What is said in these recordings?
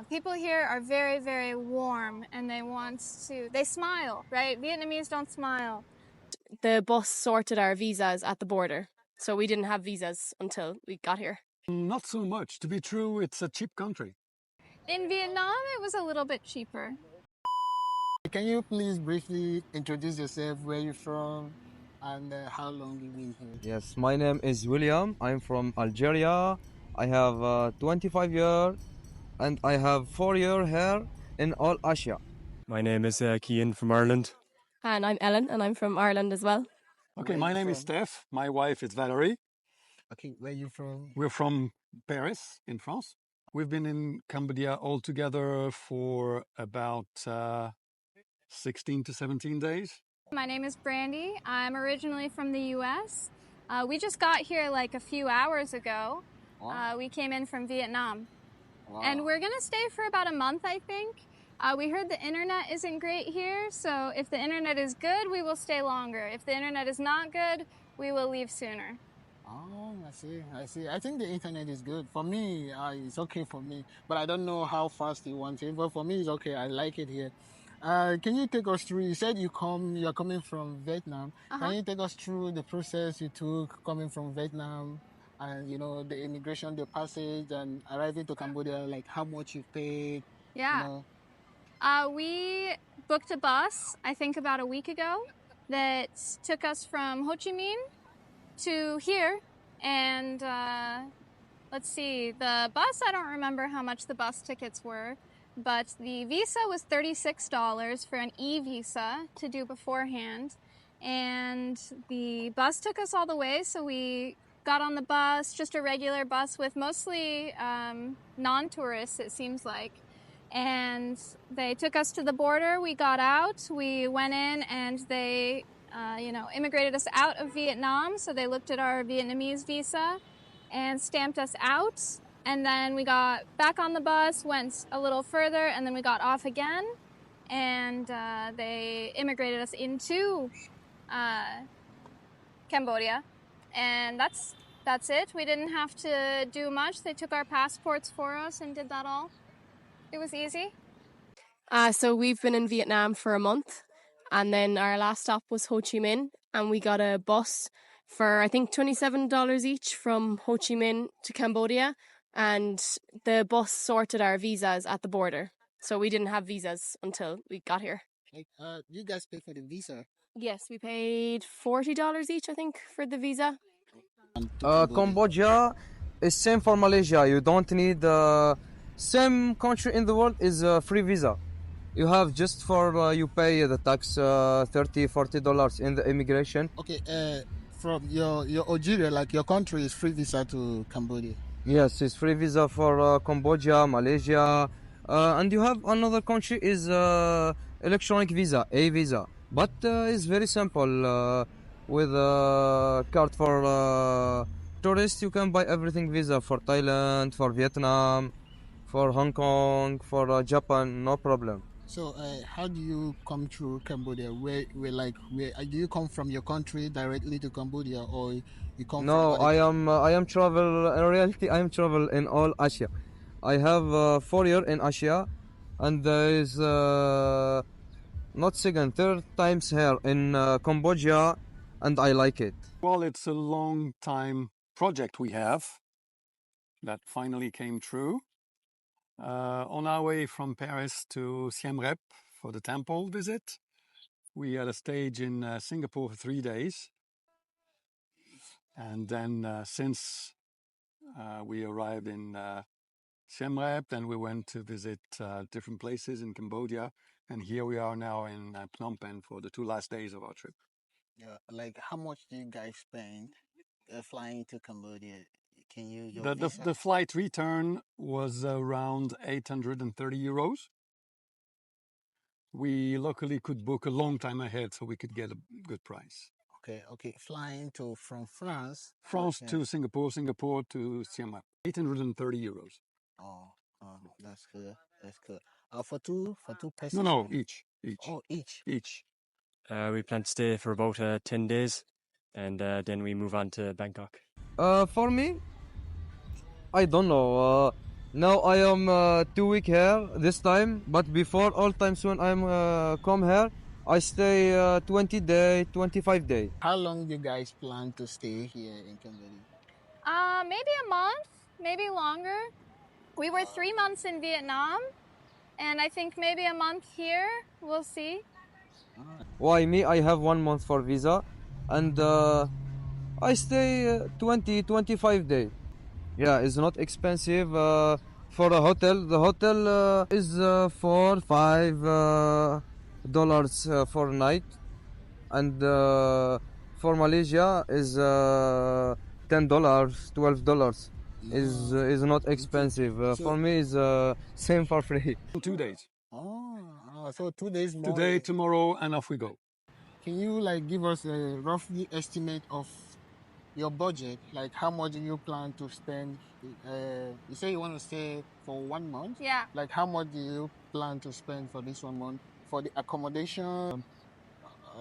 People here are very, very warm and they smile, right? Vietnamese don't smile. The bus sorted our visas at the border, so we didn't have visas until we got here. Not so much. To be true, it's a cheap country. In Vietnam, it was a little bit cheaper. Can you please briefly introduce yourself, where you're from, and how long you've been here? Yes, my name is William. I'm from Algeria. I have 25 years and I have 4 years here in all Asia. My name is Cian from Ireland. And I'm Ellen, and I'm from Ireland as well. Okay, my name is Steph. My wife is Valerie. Okay, where you from? We're from Paris in France. We've been in Cambodia all together for about 16 to 17 days. My name is Brandy. I'm originally from the US. We just got here like a few hours ago. Wow. We came in from Vietnam. Wow. And we're gonna stay for about a month, I think. We heard the internet isn't great here, so if the internet is good, we will stay longer. If the internet is not good, we will leave sooner. Oh, I see. I think the internet is good. For me, it's okay for me. But I don't know how fast you want it. But for me, it's okay. I like it here. Can you take us through, you said you're coming from Vietnam. Can you take us through the process you took coming from Vietnam and, the immigration, the passage and arriving to Cambodia, like how much you paid? Yeah. We booked a bus, I think about a week ago, that took us from Ho Chi Minh to here. And let's see, the bus, I don't remember how much the bus tickets were, but the visa was $36 for an e-visa to do beforehand. And the bus took us all the way, so we got on the bus, just a regular bus with mostly non-tourists, it seems like. And they took us to the border. We got out, we went in, and they, immigrated us out of Vietnam. So they looked at our Vietnamese visa and stamped us out. And then we got back on the bus, went a little further, and then we got off again. And they immigrated us into Cambodia. And that's it. We didn't have to do much. They took our passports for us and did that all. It was easy. So we've been in Vietnam for a month, and then our last stop was Ho Chi Minh, and we got a bus for I think $27 each from Ho Chi Minh to Cambodia, and the bus sorted our visas at the border, so we didn't have visas until we got here. You guys pay for the visa? Yes, we paid $40 each, I think, for the visa. Cambodia is same for Malaysia. You don't need same country in the world is free visa. You have just for you pay the tax $30-40 in the immigration. Okay, from your Algeria, like your country is free visa to Cambodia. Yes, it's free visa for Cambodia, Malaysia, and you have another country is electronic visa, a visa, but it's very simple. With a card for tourists, you can buy everything visa for Thailand, for Vietnam, for Hong Kong, for Japan, no problem. So, how do you come through Cambodia? Where do you come from your country directly to Cambodia, or you come? No, I am travel. In reality, I am travel in all Asia. I have 4 years in Asia, and there is not second, third times here in Cambodia, and I like it. Well, it's a long time project we have that finally came true. On our way from Paris to Siem Reap for the temple visit, we had a stage in Singapore for 3 days. And then since we arrived in Siem Reap, then we went to visit different places in Cambodia. And here we are now in Phnom Penh for the 2 last days of our trip. Yeah, like how much do you guys spend flying to Cambodia? Can you? The flight return was around 830 euros. We luckily could book a long time ahead, so we could get a good price. Okay. Flying from France. To Singapore, Singapore to Siem Reap, 830 euros. Oh, that's good. For two persons. No, each. Oh, each. We plan to stay for about 10 days, and then we move on to Bangkok. For me, I don't know. Now I am 2 week here this time, but before all times when I'm come here, I stay 20 day, 25 day. How long do you guys plan to stay here in Cambodia? Maybe a month, maybe longer. We were 3 months in Vietnam, and I think maybe a month here. We'll see. Why me? I have 1 month for visa, and I stay 20, 25 day. Yeah, it's not expensive for a hotel. The hotel is $4 5 for night, and for Malaysia is $10 $12 is not Okay. expensive. So, For me, is same for free. 2 days. so 2 days more. Today, tomorrow, and off we go. Can you like give us a roughly estimate of your budget? Like how much do you plan to spend? You say you want to stay for 1 month. Yeah. Like how much do you plan to spend for this 1 month? For the accommodation,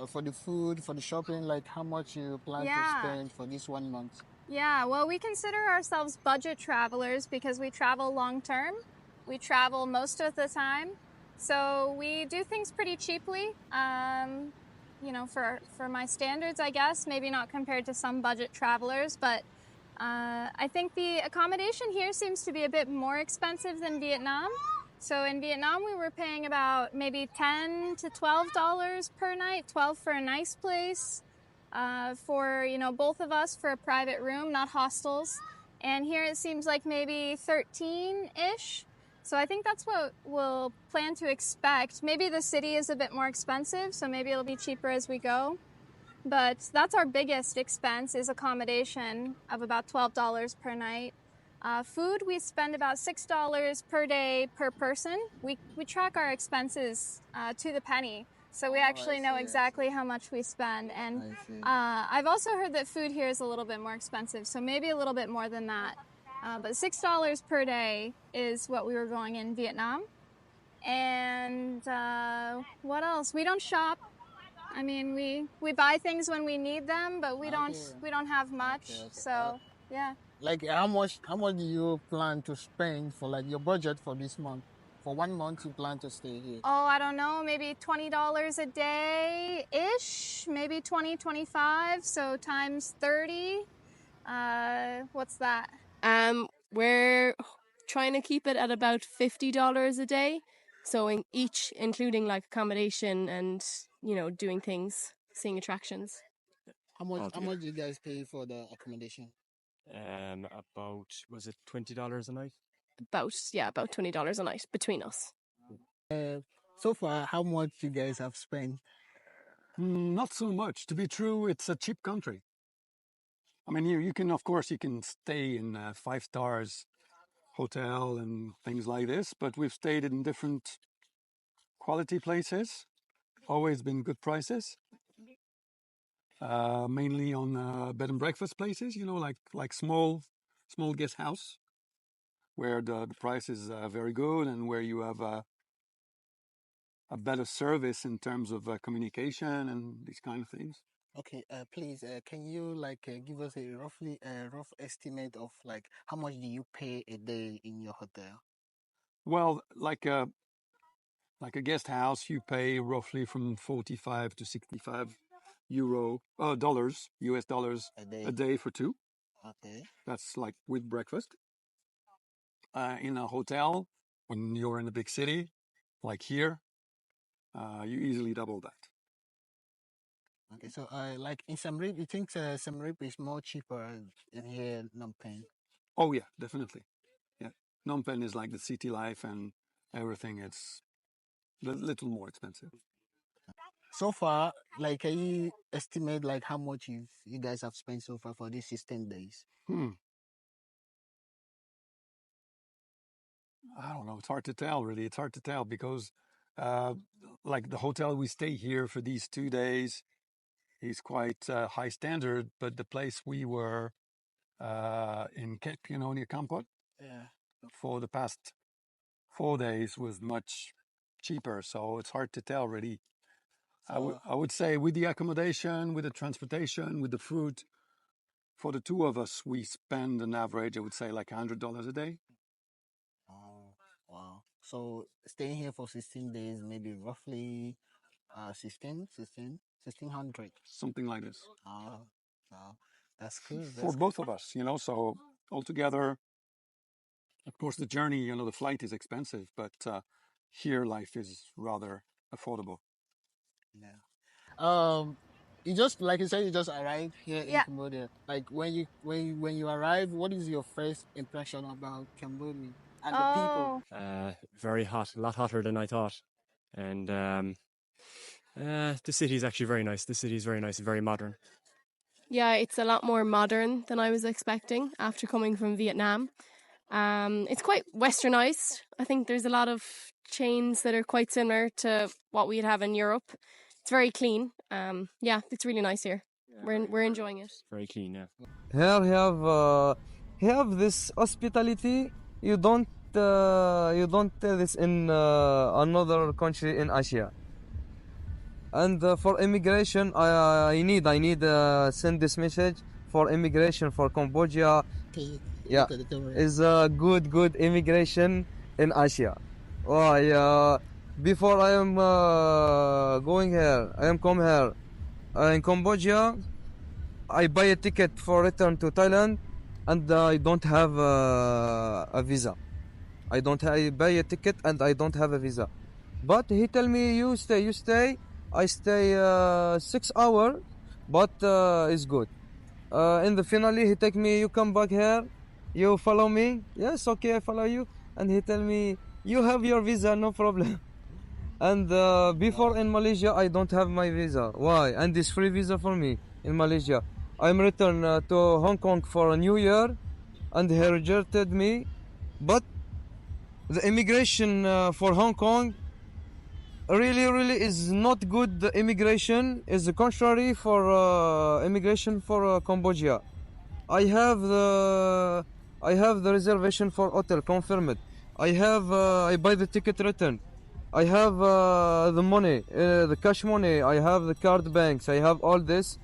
for the food, for the shopping, like how much you plan to Yeah. spend for this 1 month? Yeah, well, we consider ourselves budget travelers because we travel long term. We travel most of the time. So we do things pretty cheaply. For my standards, I guess, maybe not compared to some budget travelers, but I think the accommodation here seems to be a bit more expensive than Vietnam. So in Vietnam, we were paying about maybe $10 to $12 per night, 12 for a nice place, for both of us for a private room, not hostels. And here it seems like maybe 13-ish. So I think that's what we'll plan to expect. Maybe the city is a bit more expensive, so maybe it'll be cheaper as we go. But that's our biggest expense is accommodation of about $12 per night. Food, we spend about $6 per day per person. We track our expenses to the penny. So we actually know exactly how much we spend. And I've also heard that food here is a little bit more expensive, so maybe a little bit more than that. But $6 per day is what we were going in Vietnam. And what else? We don't shop. I mean, we buy things when we need them, but we don't have much. Okay. So yeah. Like how much do you plan to spend for like your budget for this month? For 1 month you plan to stay here. Oh, I don't know, maybe $20 a day ish, maybe 20, 25. So times 30. What's that? We're trying to keep it at about $50 a day. So in each, including like accommodation and doing things, seeing attractions. How much do you guys pay for the accommodation? About was it $20 a night? About $20 a night between us. So far, how much you guys have spent? Not so much. To be true, it's a cheap country. I mean, you can, of course, you can stay in 5 stars hotel and things like this, but we've stayed in different quality places. Always been good prices. Mainly on bed and breakfast places, like small guest house, where the price is very good and where you have a better service in terms of communication and these kind of things. Okay, please, can you like give us a rough estimate of like how much do you pay a day in your hotel? Well, like a guest house, you pay roughly from 45 to 65 dollars, US dollars A day. a day for two. Okay. That's like with breakfast. In a hotel, when you're in a big city, like here, you easily double that. Okay, so like in Siem Reap, you think Siem Reap is more cheaper in here in Phnom Penh? Oh yeah, definitely. Yeah, Phnom Penh is like the city life and everything. It's a little more expensive. So far, like can you estimate like how much you guys have spent so far for these 16 days? Hmm. I don't know. It's hard to tell, really. It's hard to tell because, uh, like the hotel we stay here for these 2 days is quite high standard, but the place we were in near Kampot Yeah. for the past 4 days was much cheaper. So it's hard to tell, really. So I would say with the accommodation, with the transportation, with the food, for the two of us, we spend an average, I would say, like $100 a day. So staying here for 16 days, maybe roughly 1600. Something like this. Oh, wow. That's good. For That's good. both of us, so altogether, of course, the journey, the flight is expensive, but here life is rather affordable. Yeah. You just like you said, you just arrived here in Yeah. Cambodia. Like when you arrive, what is your first impression about Cambodia and the people? Oh, Very hot, a lot hotter than I thought. And the city is actually very nice. The city is very nice, very modern. Yeah, it's a lot more modern than I was expecting after coming from Vietnam. It's quite westernized. I think there's a lot of chains that are quite similar to what we'd have in Europe. It's very clean. Yeah, it's really nice here. We're enjoying it. Very clean, yeah. Here have this hospitality. You don't this in another country in Asia. And for immigration, I need send this message for immigration for Cambodia. Okay, Yeah, look at the camera. is a good immigration in Asia. Why? Before I am going here, I am come here in Cambodia. I buy a ticket for return to Thailand, and I don't have a visa. I buy a ticket and I don't have a visa. But he tell me you stay. I stay 6 hours, but it's good. In the finale, he take me. You come back here. You follow me. Yes, okay, I follow you. And he tell me you have your visa, no problem. And before in Malaysia, I don't have my visa. Why? And this free visa for me in Malaysia. I'm return to Hong Kong for a New Year, and he rejected me. But the immigration for Hong Kong really is not good. The immigration is the contrary for immigration for Cambodia. I have the reservation for hotel confirmed. I buy the ticket return. I have the money, the cash money. I have the card banks. I have all this,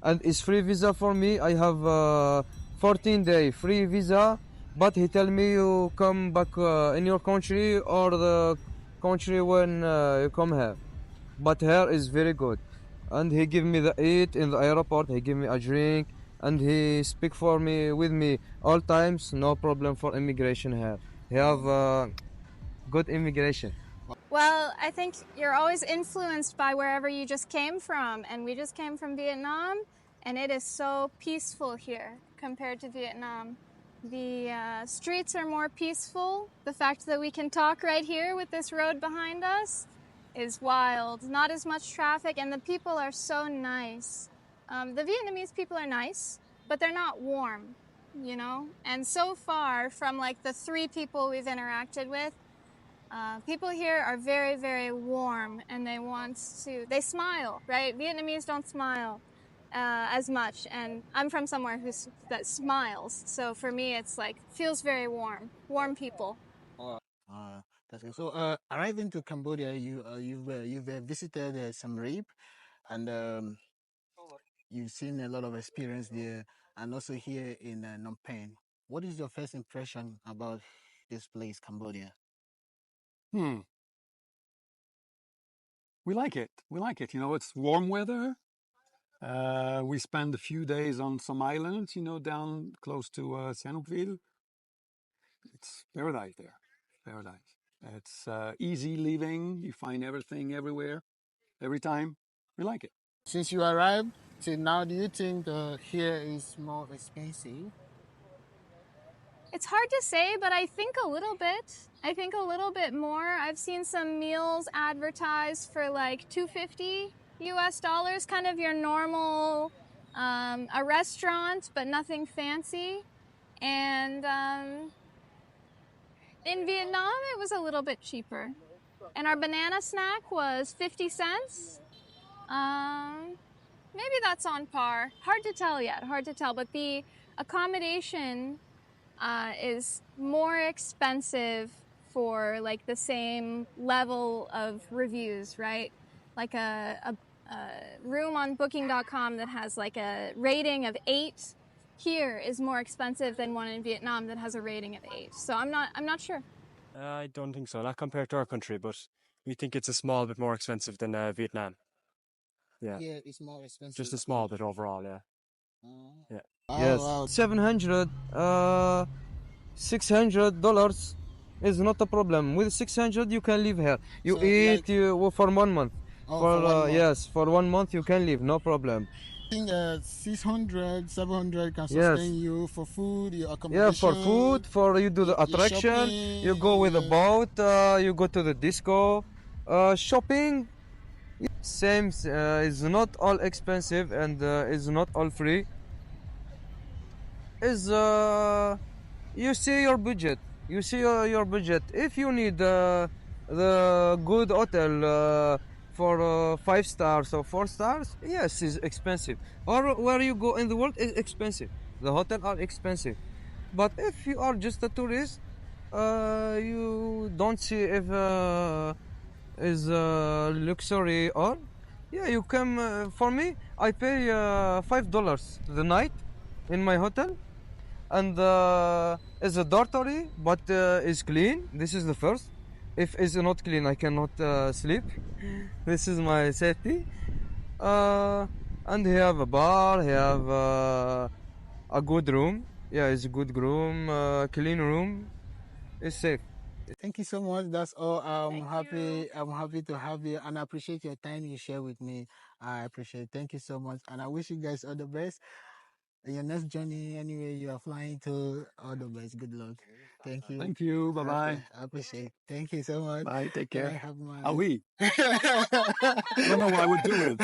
and it's free visa for me. I have 14-day free visa, but he tell me you come back in your country or the country when you come here. But here is very good, and he give me the eat in the airport. He give me a drink, and he speak for me with me all times. No problem for immigration here. He have good immigration. well, I think you're always influenced by wherever you just came from. And we just came from Vietnam, and it is so peaceful here compared to Vietnam. The streets are more peaceful. The fact that we can talk right here with this road behind us is wild. Not as much traffic, and the people are so nice. The Vietnamese people are nice, but they're not warm, And so far, from like the 3 people we've interacted with, people here are very, very warm, and they smile, right? Vietnamese don't smile as much, and I'm from somewhere that smiles. So for me, it's like, feels very warm people. That's good. So arriving to Cambodia, you've visited Siem Reap, and you've seen a lot of experience there, and also here in Phnom Penh. What is your first impression about this place, Cambodia? Hmm. We like it. We like it. It's warm weather. We spend a few days on some islands, down close to Sihanoukville. It's paradise there. Paradise. It's easy living. You find everything everywhere, every time. We like it. Since you arrived till now, do you think here is more expensive? It's hard to say, but I think a little bit. I think a little bit more. I've seen some meals advertised for like $250 US, kind of your normal a restaurant, but nothing fancy. And in Vietnam, it was a little bit cheaper. And our banana snack was 50 cents. Maybe that's on par. Hard to tell yet, hard to tell. But the accommodation is more expensive for like the same level of reviews, right? Like a room on booking.com that has like a rating of 8 here is more expensive than one in Vietnam that has a rating of 8. So I'm not sure. I don't think so. Not compared to our country, but we think it's a small bit more expensive than Vietnam. Yeah, Yeah, it's more just expensive. a small bit overall. Yeah, Oh. yeah. Wow, Yes, wow. 700, $600 is not a problem. With 600, you can live here. You So like, eat for 1 month. oh, For for 1 month. yes, for 1 month you can live, no problem. I think 600, 700 can Yes, sustain you for food, your yeah, for accommodation, food, for you do the your attraction. You shopping, go with a yeah. boat. You go to the disco. Shopping, same. Is not all expensive and is not all free. Is you see your budget. You see your budget. If you need the good hotel for 5 stars or 4 stars, yes, it's expensive. Or where you go in the world is expensive. The hotel are expensive. But if you are just a tourist, you don't see if is luxury or yeah, you come. For me, I pay $5 the night in my hotel, and is a dormitory, but is clean. This is the first. If it's not clean, I cannot sleep. This is my safety. Uh, and he have a bar. He have a good room. Yeah, it's a good room. Clean room. It's safe. Thank you so much. That's all. Thank you. I'm happy to have you, and I appreciate your time you share with me. I appreciate it. Thank you so much. And I wish you guys all the best in your next journey. Anyway, you are flying to, all the best. Good luck. Thank you. Thank you. Bye Okay, bye. I appreciate it. Thank you so much. Bye. Take Can I care. have Ah my oui. I don't know what I would do with.